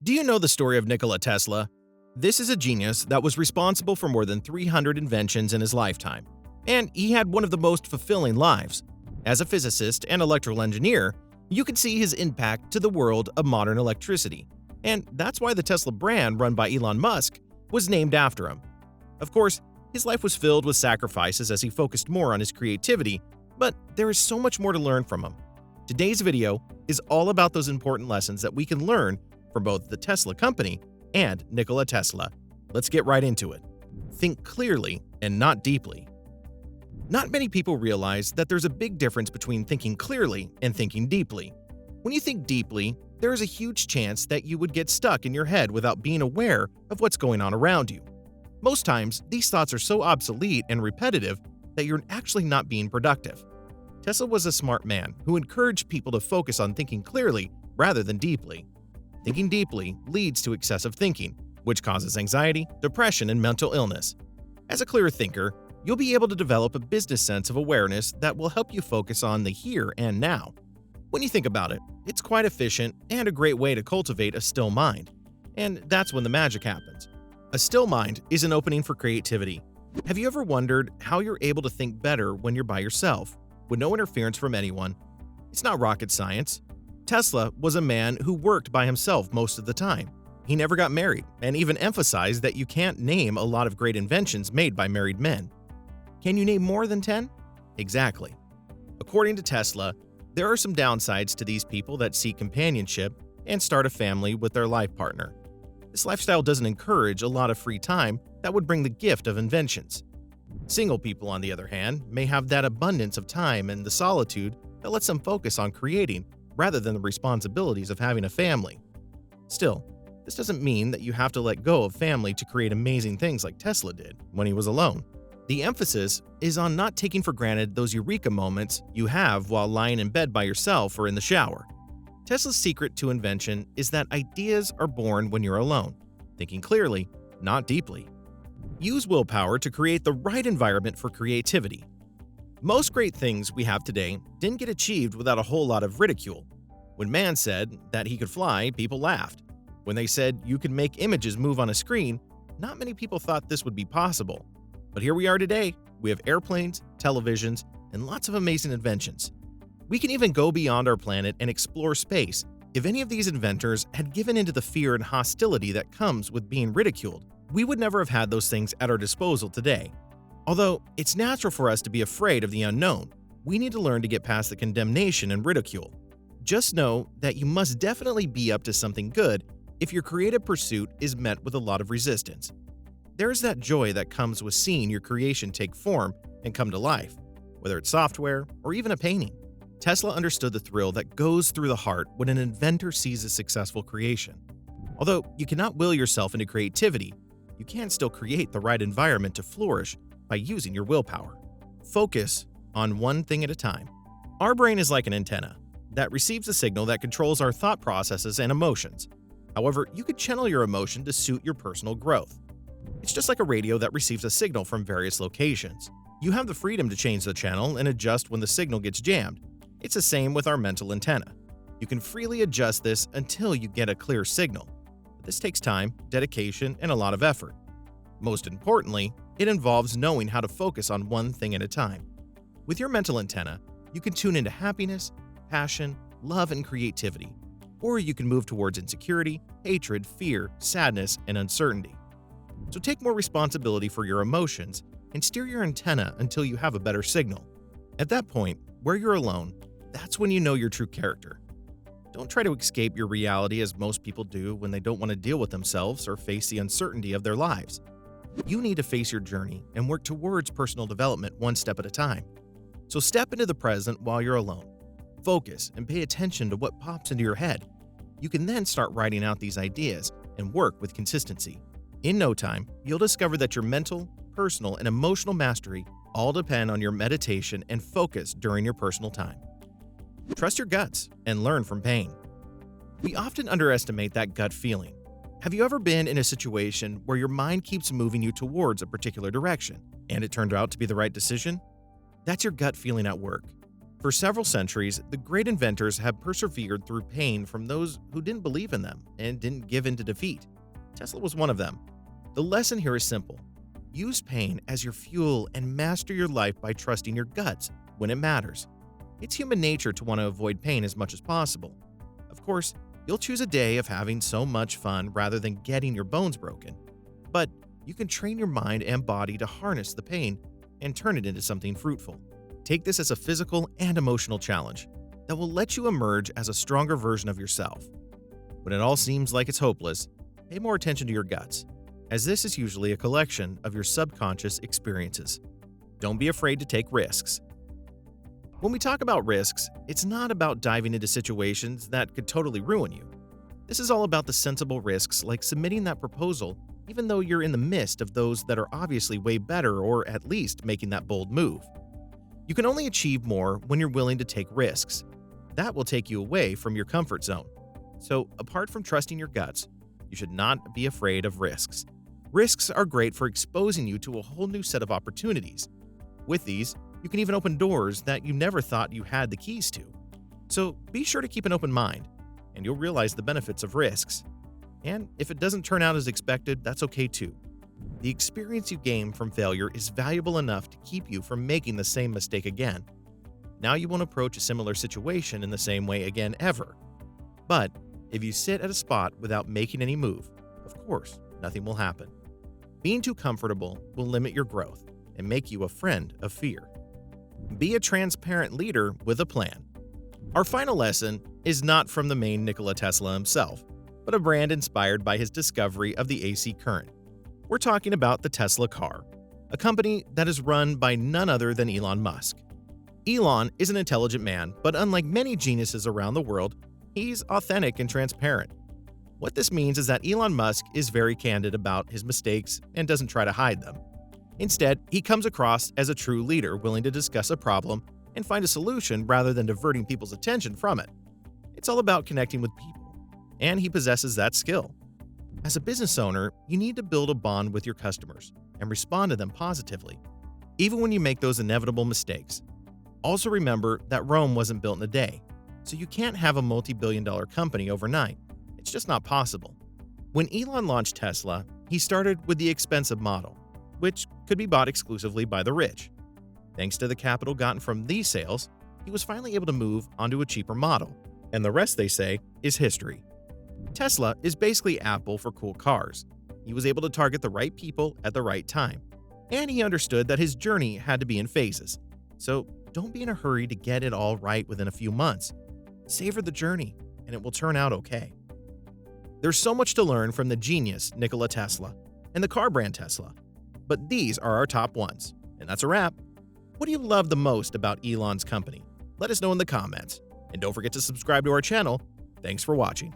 Do you know the story of Nikola Tesla? This is a genius that was responsible for more than 300 inventions in his lifetime, and he had one of the most fulfilling lives. As a physicist and electrical engineer, you can see his impact to the world of modern electricity, and that's why the Tesla brand run by Elon Musk was named after him. Of course, his life was filled with sacrifices as he focused more on his creativity, but there is so much more to learn from him. Today's video is all about those important lessons that we can learn from both the Tesla company and Nikola Tesla. Let's get right into it. Think clearly and not deeply. Not many people realize that there's a big difference between thinking clearly and thinking deeply. When you think deeply, there is a huge chance that you would get stuck in your head without being aware of what's going on around you. Most times, these thoughts are so obsolete and repetitive that you're actually not being productive. Tesla was a smart man who encouraged people to focus on thinking clearly rather than deeply. Thinking deeply leads to excessive thinking, which causes anxiety, depression, and mental illness. As a clear thinker, you'll be able to develop a business sense of awareness that will help you focus on the here and now. When you think about it, it's quite efficient and a great way to cultivate a still mind. And that's when the magic happens. A still mind is an opening for creativity. Have you ever wondered how you're able to think better when you're by yourself, with no interference from anyone? It's not rocket science. Tesla was a man who worked by himself most of the time. He never got married, and even emphasized that you can't name a lot of great inventions made by married men. Can you name more than 10? Exactly. According to Tesla, there are some downsides to these people that seek companionship and start a family with their life partner. This lifestyle doesn't encourage a lot of free time that would bring the gift of inventions. Single people, on the other hand, may have that abundance of time and the solitude that lets them focus on creating rather than the responsibilities of having a family. Still, this doesn't mean that you have to let go of family to create amazing things like Tesla did when he was alone. The emphasis is on not taking for granted those eureka moments you have while lying in bed by yourself or in the shower. Tesla's secret to invention is that ideas are born when you're alone, thinking clearly, not deeply. Use willpower to create the right environment for creativity. Most great things we have today didn't get achieved without a whole lot of ridicule. When man said that he could fly, people laughed. When they said you could make images move on a screen, not many people thought this would be possible. But here we are today. We have airplanes, televisions, and lots of amazing inventions. We can even go beyond our planet and explore space. If any of these inventors had given into the fear and hostility that comes with being ridiculed, we would never have had those things at our disposal today. Although it's natural for us to be afraid of the unknown, we need to learn to get past the condemnation and ridicule. Just know that you must definitely be up to something good if your creative pursuit is met with a lot of resistance. There's that joy that comes with seeing your creation take form and come to life, whether it's software or even a painting. Tesla understood the thrill that goes through the heart when an inventor sees a successful creation. Although you cannot will yourself into creativity, you can still create the right environment to flourish by using your willpower. Focus on one thing at a time. Our brain is like an antenna that receives a signal that controls our thought processes and emotions. However, you could channel your emotion to suit your personal growth. It's just like a radio that receives a signal from various locations. You have the freedom to change the channel and adjust when the signal gets jammed. It's the same with our mental antenna. You can freely adjust this until you get a clear signal. But this takes time, dedication, and a lot of effort. Most importantly, it involves knowing how to focus on one thing at a time. With your mental antenna, you can tune into happiness, passion, love, and creativity. Or you can move towards insecurity, hatred, fear, sadness, and uncertainty. So take more responsibility for your emotions and steer your antenna until you have a better signal. At that point, where you're alone, that's when you know your true character. Don't try to escape your reality as most people do when they don't want to deal with themselves or face the uncertainty of their lives. You need to face your journey and work towards personal development one step at a time. So step into the present while you're alone. Focus and pay attention to what pops into your head. You can then start writing out these ideas and work with consistency. In no time, you'll discover that your mental, personal, and emotional mastery all depend on your meditation and focus during your personal time. Trust your guts and learn from pain. We often underestimate that gut feeling. Have you ever been in a situation where your mind keeps moving you towards a particular direction, and it turned out to be the right decision? That's your gut feeling at work. For several centuries, the great inventors have persevered through pain from those who didn't believe in them and didn't give in to defeat. Tesla was one of them. The lesson here is simple. Use pain as your fuel and master your life by trusting your guts when it matters. It's human nature to want to avoid pain as much as possible. Of course, you'll choose a day of having so much fun rather than getting your bones broken. But you can train your mind and body to harness the pain and turn it into something fruitful. Take this as a physical and emotional challenge that will let you emerge as a stronger version of yourself. When it all seems like it's hopeless, pay more attention to your guts, as this is usually a collection of your subconscious experiences. Don't be afraid to take risks. When we talk about risks, it's not about diving into situations that could totally ruin you. This is all about the sensible risks like submitting that proposal even though you're in the midst of those that are obviously way better or at least making that bold move. You can only achieve more when you're willing to take risks. That will take you away from your comfort zone. So, apart from trusting your guts, you should not be afraid of risks. Risks are great for exposing you to a whole new set of opportunities. With these, you can even open doors that you never thought you had the keys to. So, be sure to keep an open mind, and you'll realize the benefits of risks. And if it doesn't turn out as expected, that's okay too. The experience you gain from failure is valuable enough to keep you from making the same mistake again. Now you won't approach a similar situation in the same way again ever. But if you sit at a spot without making any move, of course, nothing will happen. Being too comfortable will limit your growth and make you a friend of fear. Be a transparent leader with a plan. Our final lesson is not from the main Nikola Tesla himself, but a brand inspired by his discovery of the AC current. We're talking about the Tesla car, a company that is run by none other than Elon Musk. Elon is an intelligent man, but unlike many geniuses around the world, he's authentic and transparent. What this means is that Elon Musk is very candid about his mistakes and doesn't try to hide them. Instead, he comes across as a true leader willing to discuss a problem and find a solution rather than diverting people's attention from it. It's all about connecting with people, and he possesses that skill. As a business owner, you need to build a bond with your customers and respond to them positively, even when you make those inevitable mistakes. Also remember that Rome wasn't built in a day, so you can't have a multi-billion-dollar company overnight. It's just not possible. When Elon launched Tesla, he started with the expensive model, which could be bought exclusively by the rich. Thanks to the capital gotten from these sales, he was finally able to move onto a cheaper model, and the rest, they say, is history. Tesla is basically Apple for cool cars. He was able to target the right people at the right time, and he understood that his journey had to be in phases. So don't be in a hurry to get it all right within a few months. Savor the journey, and it will turn out okay. There's so much to learn from the genius Nikola Tesla and the car brand Tesla, but these are our top ones, and that's a wrap. What do you love the most about Elon's company? Let us know in the comments, and don't forget to subscribe to our channel. Thanks for watching.